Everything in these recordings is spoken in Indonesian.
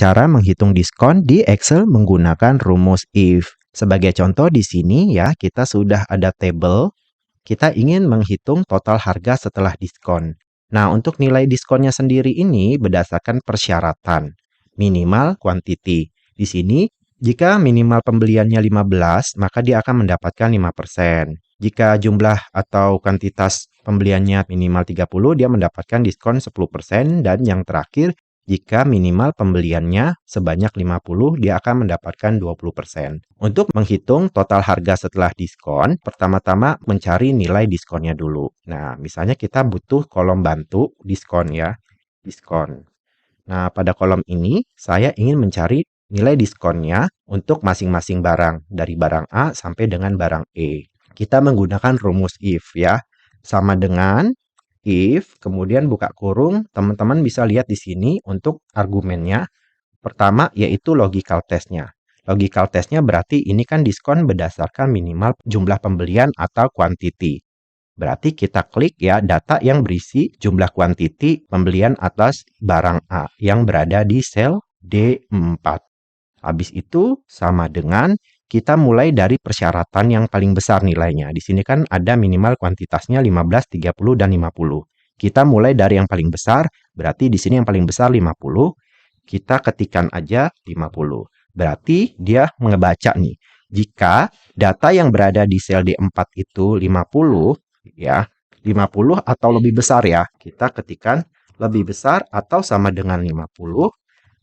cara menghitung diskon di Excel menggunakan rumus if. Sebagai contoh di sini ya, kita sudah ada tabel. Kita ingin menghitung total harga setelah diskon. Nah, untuk nilai diskonnya sendiri ini berdasarkan persyaratan. Minimal quantity. Di sini, jika minimal pembeliannya 15, maka dia akan mendapatkan 5%. Jika jumlah atau kuantitas pembeliannya minimal 30, dia mendapatkan diskon 10%. Dan yang terakhir, jika minimal pembeliannya sebanyak 50, dia akan mendapatkan 20%. Untuk menghitung total harga setelah diskon, pertama-tama mencari nilai diskonnya dulu. Nah, misalnya kita butuh kolom bantu diskon ya, diskon. Nah, pada kolom ini saya ingin mencari nilai diskonnya untuk masing-masing barang, dari barang A sampai dengan barang E. Kita menggunakan rumus if ya, sama dengan if, kemudian buka kurung, teman-teman bisa lihat di sini untuk argumennya. Pertama yaitu logical testnya. Logical testnya berarti ini kan diskon berdasarkan minimal jumlah pembelian atau quantity. Berarti kita klik ya data yang berisi jumlah quantity pembelian atas barang A yang berada di sel D4. Habis itu sama dengan kita mulai dari persyaratan yang paling besar nilainya. Di sini kan ada minimal kuantitasnya 15, 30, dan 50. Kita mulai dari yang paling besar, berarti di sini yang paling besar 50. Kita ketikkan aja 50. Berarti dia ngebaca nih. Jika data yang berada di sel D4 itu 50, ya, 50 atau lebih besar ya. Kita ketikkan lebih besar atau sama dengan 50.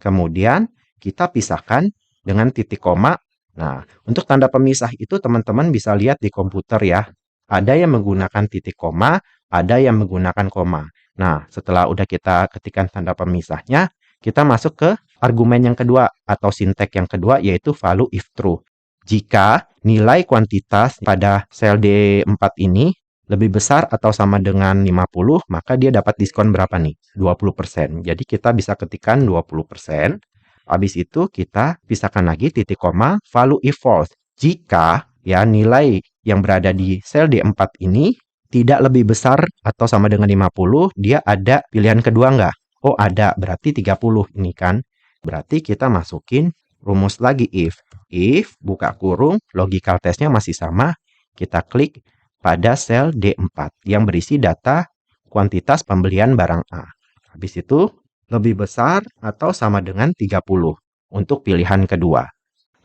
Kemudian kita pisahkan dengan titik koma. Nah, untuk tanda pemisah itu teman-teman bisa lihat di komputer ya. Ada yang menggunakan titik koma, ada yang menggunakan koma. Nah, setelah udah kita ketikkan tanda pemisahnya, kita masuk ke argumen yang kedua atau sintek yang kedua yaitu value if true. Jika nilai kuantitas pada sel D4 ini lebih besar atau sama dengan 50, maka dia dapat diskon berapa nih? 20%. Jadi kita bisa ketikkan 20%. Habis itu kita pisahkan lagi titik koma, value if false. Jika ya nilai yang berada di sel D4 ini tidak lebih besar atau sama dengan 50, dia ada pilihan kedua nggak? Oh ada, berarti 30 ini kan. Berarti kita masukin rumus lagi if. If, buka kurung, logical testnya masih sama. Kita klik pada sel D4 yang berisi data kuantitas pembelian barang A. Habis itu lebih besar atau sama dengan 30 untuk pilihan kedua.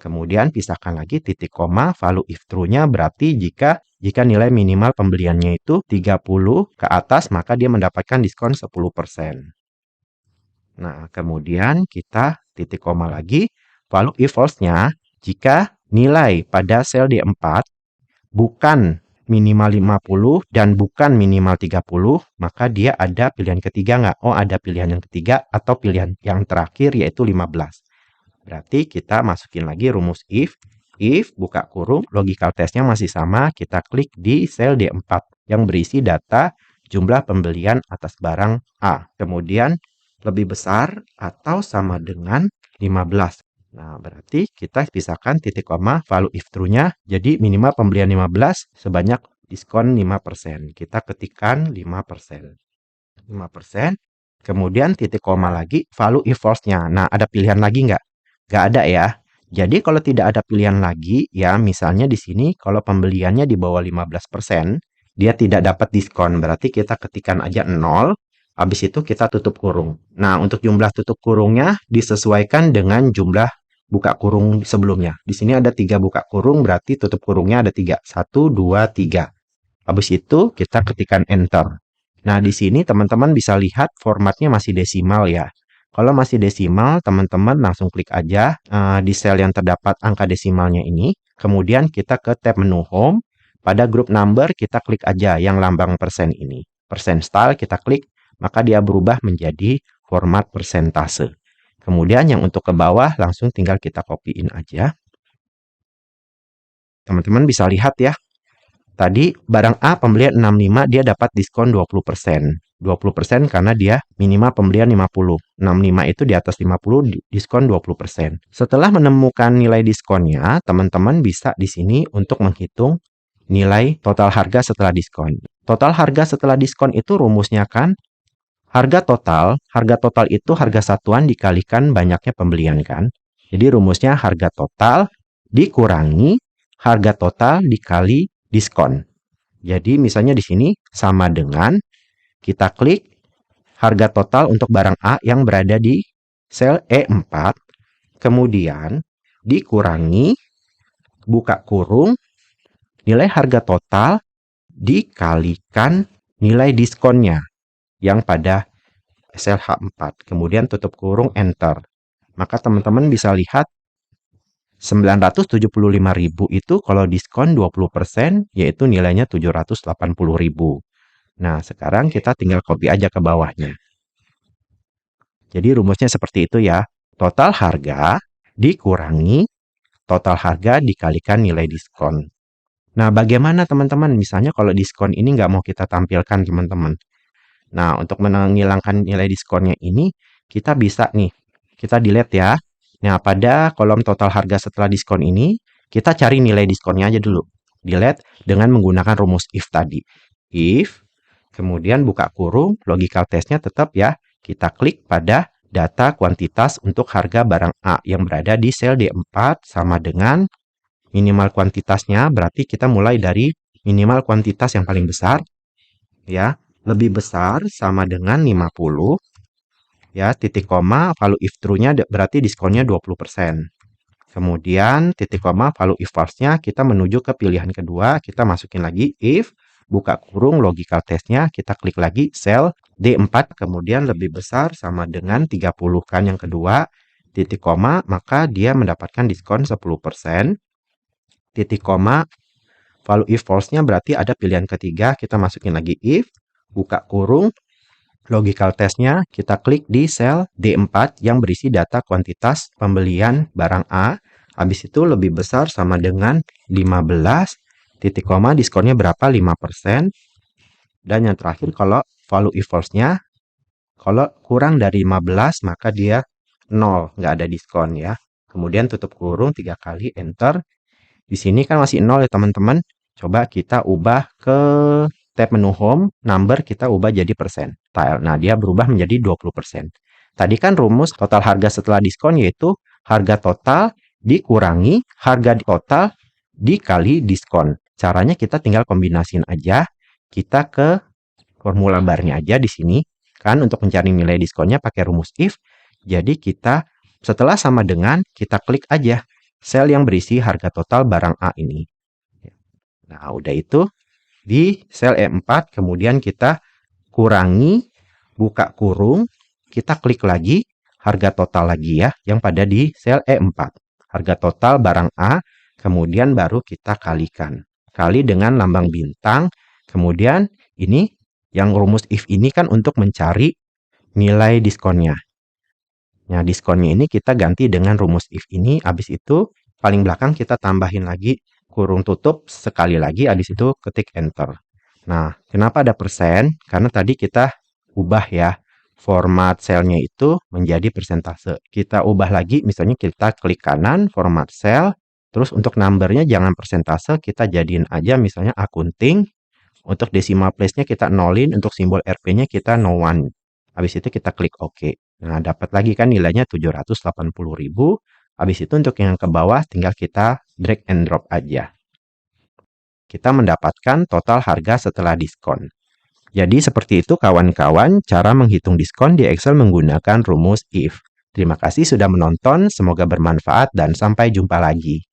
Kemudian pisahkan lagi titik koma, value if true-nya berarti jika nilai minimal pembeliannya itu 30 ke atas, maka dia mendapatkan diskon 10%. Nah, kemudian kita titik koma lagi, value if false-nya jika nilai pada sel D4 bukan minimal 50 dan bukan minimal 30, maka dia ada pilihan ketiga nggak? Oh, ada pilihan yang ketiga atau pilihan yang terakhir yaitu 15. Berarti kita masukin lagi rumus if, buka kurung, logical testnya masih sama, kita klik di sel D4 yang berisi data jumlah pembelian atas barang A. Kemudian lebih besar atau sama dengan 15. Nah, berarti kita pisahkan titik koma value if true-nya. Jadi minimal pembelian 15 sebanyak diskon 5%. Kita ketikkan 5%. 5%. Kemudian titik koma lagi value if false-nya. Nah, ada pilihan lagi nggak? Nggak ada ya. Jadi kalau tidak ada pilihan lagi, ya misalnya di sini kalau pembeliannya di bawah 15%, dia tidak dapat diskon. Berarti kita ketikkan aja 0. Habis itu kita tutup kurung. Nah, untuk jumlah tutup kurungnya disesuaikan dengan jumlah buka kurung sebelumnya. Di sini ada 3 buka kurung, berarti tutup kurungnya ada 3. 1, 2, 3. Habis itu kita ketikkan enter. Nah, di sini teman-teman bisa lihat formatnya masih desimal ya. Kalau masih desimal, teman-teman langsung klik aja di sel yang terdapat angka desimalnya ini. Kemudian kita ke tab menu home. Pada group number kita klik aja yang lambang persen ini. Persen style kita klik, maka dia berubah menjadi format persentase. Kemudian yang untuk ke bawah langsung tinggal kita copyin aja. Teman-teman bisa lihat ya. Tadi barang A pembelian 65 dia dapat diskon 20%. 20% karena dia minimal pembelian 50. 65 itu di atas 50 diskon 20%. Setelah menemukan nilai diskonnya, teman-teman bisa di sini untuk menghitung nilai total harga setelah diskon. Total harga setelah diskon itu rumusnya kan Harga total itu harga satuan dikalikan banyaknya pembelian kan. Jadi rumusnya harga total dikurangi harga total dikali diskon. Jadi misalnya di sini sama dengan kita klik harga total untuk barang A yang berada di sel E4, kemudian dikurangi buka kurung nilai harga total dikalikan nilai diskonnya yang pada sel H4. Kemudian tutup kurung enter. Maka teman-teman bisa lihat 975.000 itu kalau diskon 20% yaitu nilainya 780.000. Nah, sekarang kita tinggal copy aja ke bawahnya. Jadi rumusnya seperti itu ya. Total harga dikurangi total harga dikalikan nilai diskon. Nah, bagaimana teman-teman? Misalnya kalau diskon ini nggak mau kita tampilkan, teman-teman. Nah, untuk menghilangkan nilai diskonnya ini, kita bisa nih, kita delete ya. Nah, pada kolom total harga setelah diskon ini, kita cari nilai diskonnya aja dulu. Delete dengan menggunakan rumus if tadi. If, kemudian buka kurung, logical testnya tetap ya. Kita klik pada data kuantitas untuk harga barang A yang berada di sel D4 sama dengan minimal kuantitasnya, berarti kita mulai dari minimal kuantitas yang paling besar, ya, lebih besar sama dengan 50, ya, titik koma, value if true-nya berarti diskonnya 20%. Kemudian titik koma, value if false-nya kita menuju ke pilihan kedua, kita masukin lagi if, buka kurung, logical test-nya, kita klik lagi sel D4, kemudian lebih besar sama dengan 30 kan yang kedua, titik koma, maka dia mendapatkan diskon 10%. Titik koma, value if false-nya berarti ada pilihan ketiga, kita masukin lagi if, buka kurung, logical test-nya kita klik di sel D4 yang berisi data kuantitas pembelian barang A, habis itu lebih besar sama dengan 15, titik koma, diskonnya berapa? 5%, dan yang terakhir kalau value if false-nya, kalau kurang dari 15 maka dia 0, nggak ada diskon ya. Kemudian tutup kurung 3 kali, enter. Di sini kan masih 0 ya teman-teman. Coba kita ubah ke tab menu home, number kita ubah jadi percentile. Nah, dia berubah menjadi 20%. Tadi kan rumus total harga setelah diskon yaitu harga total dikurangi harga total dikali diskon. Caranya kita tinggal kombinasiin aja. Kita ke formula barnya aja di sini. Kan untuk mencari nilai diskonnya pakai rumus if. Jadi kita setelah sama dengan, kita klik aja sel yang berisi harga total barang A ini. Nah, udah itu. Di sel E4, kemudian kita kurangi, buka kurung, kita klik lagi, harga total lagi ya, yang pada di sel E4. Harga total barang A, kemudian baru kita kalikan. Kali dengan lambang bintang, kemudian ini, yang rumus if ini kan untuk mencari nilai diskonnya. Nah, diskonnya ini kita ganti dengan rumus if ini, habis itu paling belakang kita tambahin lagi kurung tutup sekali lagi, habis itu ketik enter. Nah, kenapa ada persen? Karena tadi kita ubah ya, format selnya itu menjadi persentase. Kita ubah lagi, misalnya kita klik kanan, format sel, terus untuk numbernya jangan persentase, kita jadiin aja misalnya akunting. Untuk decimal place-nya kita nolin, untuk simbol RP-nya kita no one. Habis itu kita klik OK. Nah, dapat lagi kan nilainya 780.000. Habis itu untuk yang ke bawah tinggal kita drag and drop aja. Kita mendapatkan total harga setelah diskon. Jadi seperti itu kawan-kawan cara menghitung diskon di Excel menggunakan rumus if. Terima kasih sudah menonton, semoga bermanfaat dan sampai jumpa lagi.